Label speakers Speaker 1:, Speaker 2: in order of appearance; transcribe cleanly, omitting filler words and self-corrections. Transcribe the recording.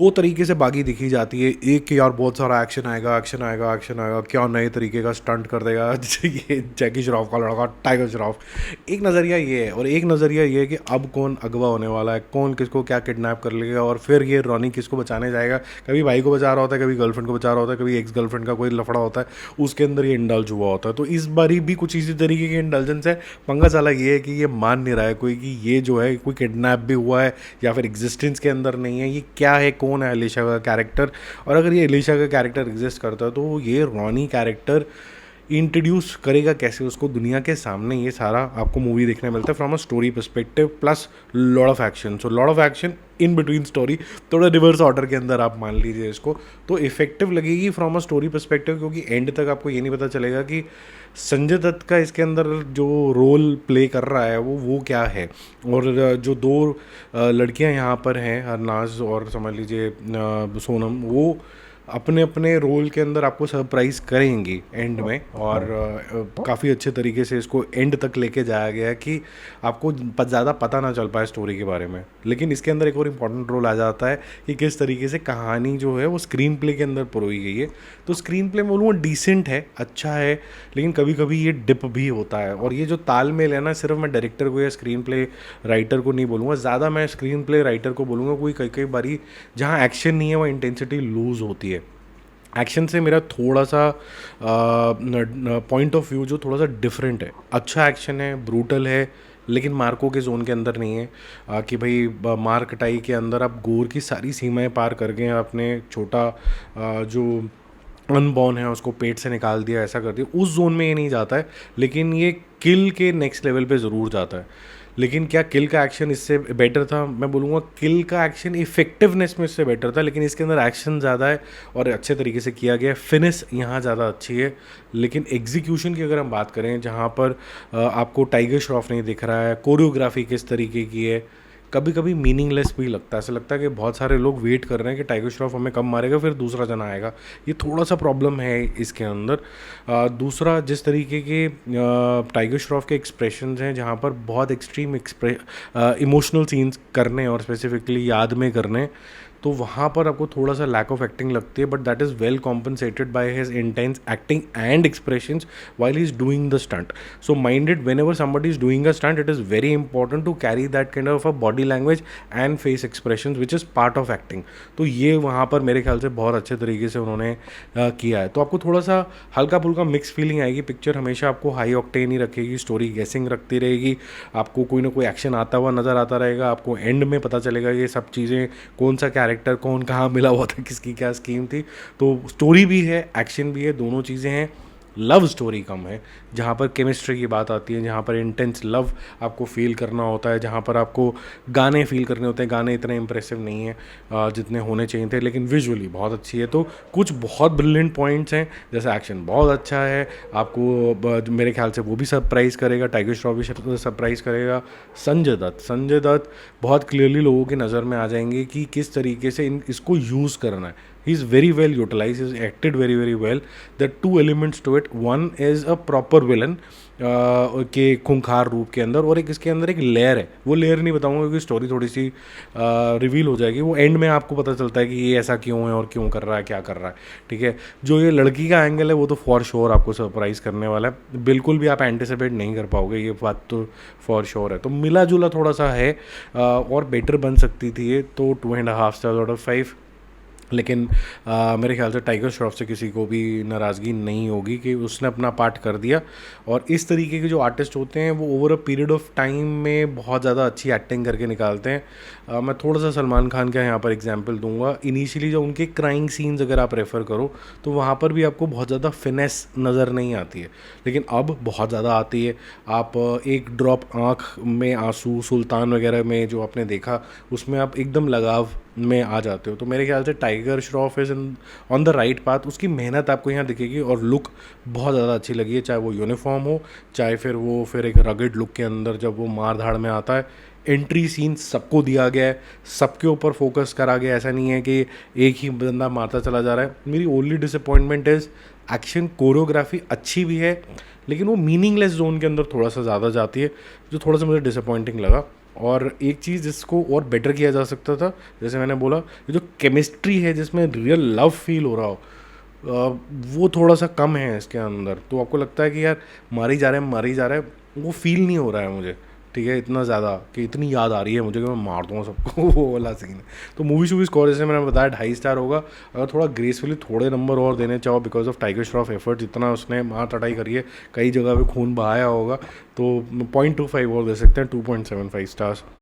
Speaker 1: दो तरीके से बागी दिखी जाती है। एक कि यार बहुत सारा एक्शन आएगा, एक्शन आएगा, एक्शन आएगा, क्या नए तरीके का स्टंट कर देगा जैसे ये जैकी श्रॉफ का लड़का टाइगर श्रॉफ। एक नज़रिया ये है, और एक नज़रिया ये है कि अब कौन अगवा होने वाला है, कौन किसको क्या किडनैप कर लेगा, और फिर ये रॉनी किसको बचाने जाएगा। कभी भाई को बचा रहा होता है, कभी गर्लफ्रेंड को बचा रहा होता है, कभी एक्स गर्लफ्रेंड का कोई लफड़ा होता है, उसके अंदर ये इंडल्ज हुआ होता है। तो इस बारी भी कुछ इसी तरीके की इंडल्जेंस है। पंगा साला ये है कि ये मान नहीं रहा है कोई कि ये जो है कोई किडनैप भी हुआ है या फिर एग्जिस्टेंस के अंदर नहीं है, ये क्या है, कौन है एलिशा का कैरेक्टर। और अगर ये एलिशा का कैरेक्टर एग्जिस्ट करता है तो ये रॉनी कैरेक्टर इंट्रोड्यूस करेगा कैसे उसको दुनिया के सामने। ये सारा आपको मूवी देखने मिलता है from a story perspective plus lot of action. So lot of action in between story, थोड़ा रिवर्स ऑर्डर के अंदर आप मान लीजिए इसको, तो इफेक्टिव लगेगी फ्रॉम अ स्टोरी पर्सपेक्टिव, क्योंकि एंड तक आपको ये नहीं पता चलेगा कि संजय दत्त का इसके अंदर जो रोल प्ले कर रहा है वो क्या है। और जो दो लड़कियां यहाँ पर हैं, हरनाज और समझ लीजिए सोनम, वो अपने अपने रोल के अंदर आपको सरप्राइज़ करेंगी एंड में। और काफ़ी अच्छे तरीके से इसको एंड तक लेके जाया गया है कि आपको ज़्यादा पता ना चल पाए स्टोरी के बारे में। लेकिन इसके अंदर एक और इम्पॉर्टेंट रोल आ जाता है कि किस तरीके से कहानी जो है वो स्क्रीन प्ले के अंदर परोई गई है। तो स्क्रीन प्ले बोलूँगा डिसेंट है, अच्छा है, लेकिन कभी कभी ये डिप भी होता है। और ये जो तालमेल है ना, सिर्फ मैं डायरेक्टर को या स्क्रीन प्ले राइटर को नहीं बोलूँगा, ज़्यादा मैं स्क्रीन प्ले राइटर को बोलूँगा। कोई कई कई बारी जहाँ एक्शन नहीं है वहाँ इंटेंसिटी लूज़ होती है। एक्शन से मेरा थोड़ा सा पॉइंट ऑफ व्यू जो थोड़ा सा डिफरेंट है। अच्छा एक्शन है, ब्रूटल है, लेकिन मार्को के जोन के अंदर नहीं है। कि भाई मार कटाई के अंदर आप गोर की सारी सीमाएं पार कर गए, आपने छोटा जो अनबॉर्न है उसको पेट से निकाल दिया, ऐसा कर दिया, उस जोन में ये नहीं जाता है। लेकिन ये किल के नेक्स्ट लेवल पे ज़रूर जाता है। लेकिन क्या किल का एक्शन इससे बेटर था? मैं बोलूँगा किल का एक्शन इफेक्टिवनेस में इससे बेटर था, लेकिन इसके अंदर एक्शन ज़्यादा है और अच्छे तरीके से किया गया है। फिनिश यहाँ ज़्यादा अच्छी है, लेकिन एग्जीक्यूशन की अगर हम बात करें, जहाँ पर आपको टाइगर श्रॉफ नहीं दिख रहा है, कोरियोग्राफी किस तरीके की है, कभी कभी मीनिंगलेस भी लगता है। ऐसा लगता है कि बहुत सारे लोग वेट कर रहे हैं कि टाइगर श्रॉफ हमें कब मारेगा, फिर दूसरा जना आएगा। ये थोड़ा सा प्रॉब्लम है इसके अंदर। दूसरा, जिस तरीके के टाइगर श्रॉफ के एक्सप्रेशंस हैं, जहाँ पर बहुत एक्सट्रीम इमोशनल सीन्स करने और स्पेसिफिकली याद में करने, तो वहाँ पर आपको थोड़ा सा लैक ऑफ एक्टिंग लगती है। But that is well compensated by his intense acting and expressions while he's doing the stunt. So mind it, whenever somebody is doing a stunt, it is very important to carry that kind of a body language and face expressions which is part of acting. तो ये वहाँ पर मेरे ख्याल से बहुत अच्छे तरीके से उन्होंने किया है। तो आपको थोड़ा सा हल्का फुल्का मिक्स फीलिंग आएगी। पिक्चर हमेशा आपको हाई ऑक्टेन ही रखेगी, स्टोरी गेसिंग रखती रहेगी, आपको कोई ना कोई एक्शन आता हुआ नज़र आता रहेगा, आपको एंड में पता चलेगा ये सब चीज़ें, कौन सा कैरेक्टर कौन कहाँ मिला हुआ था, किसकी क्या स्कीम थी। तो स्टोरी भी है, एक्शन भी है, दोनों चीज़ें हैं। लव स्टोरी कम है, जहाँ पर केमिस्ट्री की बात आती है, जहाँ पर इंटेंस लव आपको फील करना होता है, जहाँ पर आपको गाने फील करने होते हैं। गाने इतने इंप्रेसिव नहीं हैं जितने होने चाहिए थे, लेकिन विजुअली बहुत अच्छी है। तो कुछ बहुत ब्रिलियंट पॉइंट्स हैं, जैसे एक्शन बहुत अच्छा है, आपको मेरे ख्याल से वो भी सरप्राइज़ करेगा, टाइगर श्रॉफ भी सरप्राइज़ करेगा। संजय दत्त बहुत क्लियरली लोगों की नज़र में आ जाएंगे कि किस तरीके से इसको यूज़ करना है। he is very well utilized, he's acted very very well. There are two elements to it. One is a proper villain के खूंखार रूप के अंदर, और एक इसके अंदर एक लेयर है। वो लेयर नहीं बताऊंगा क्योंकि स्टोरी थोड़ी सी रिवील हो जाएगी। वो एंड में आपको पता चलता है कि ये ऐसा क्यों है और क्यों कर रहा है, क्या कर रहा है। ठीक है, जो ये लड़की का एंगल है वो तो फॉर श्योर आपको सरप्राइज़ करने वाला है, बिल्कुल भी आप एंटिसिपेट नहीं कर पाओगे, ये बात तो फॉर श्योर है। तो मिला जुला थोड़ा सा है, और बेटर बन सकती थी ये, तो 2.5 स्टार आउट ऑफ 5। लेकिन मेरे ख्याल से टाइगर श्रॉफ से किसी को भी नाराज़गी नहीं होगी कि उसने अपना पार्ट कर दिया। और इस तरीके के जो आर्टिस्ट होते हैं वो over a period of time में बहुत ज़्यादा अच्छी एक्टिंग करके निकालते हैं। मैं थोड़ा सा सलमान खान का यहाँ पर एग्जांपल दूंगा। इनिशियली जो उनके क्राइंग सीन्स अगर आप रेफ़र करो तो वहाँ पर भी आपको बहुत ज़्यादा फिनेस नज़र नहीं आती है, लेकिन अब बहुत ज़्यादा आती है। आप एक ड्रॉप आँख में आंसू, सुल्तान वगैरह में जो आपने देखा, उसमें आप एकदम लगाव में आ जाते हो। तो मेरे ख्याल से tiger Shroff is on the right path. उसकी मेहनत आपको यहाँ दिखेगी और लुक बहुत ज़्यादा अच्छी लगी है, चाहे वो यूनिफॉर्म हो, चाहे फिर एक रगड लुक के अंदर जब वो मार धाड़ में आता है। एंट्री सीन सबको दिया गया है, सबके ऊपर फोकस करा गया। ऐसा नहीं है कि एक ही बंदा मारता चला जा रहा है। मेरी only disappointment is action choreography अच्छी भी है, लेकिन वो मीनिंगलेस जोन के अंदर थोड़ा सा ज़्यादा जाती है, जो थोड़ा सा मुझे डिसअपॉइंटिंग लगा। और एक चीज़ जिसको और बेटर किया जा सकता था, जैसे मैंने बोला, ये जो केमिस्ट्री है जिसमें रियल लव फील हो रहा हो, वो थोड़ा सा कम है इसके अंदर। तो आपको लगता है कि यार मारी जा रहे हैं मारी जा रहे हैं, वो फील नहीं हो रहा है मुझे, ठीक है, इतना ज़्यादा कि इतनी याद आ रही है मुझे कि मैं मार दूँगा सबको वो वाला सीन है। तो मूवी शूवी स्कोर जैसे मैंने बताया 2.5 स्टार होगा। अगर थोड़ा ग्रेसफुली थोड़े नंबर और देने चाहो because of tiger Shroff effort, इतना उसने मार तटाई करी है, कई जगह पे खून बहाया होगा, तो 0.25 और दे सकते हैं, 2.75 स्टार्स।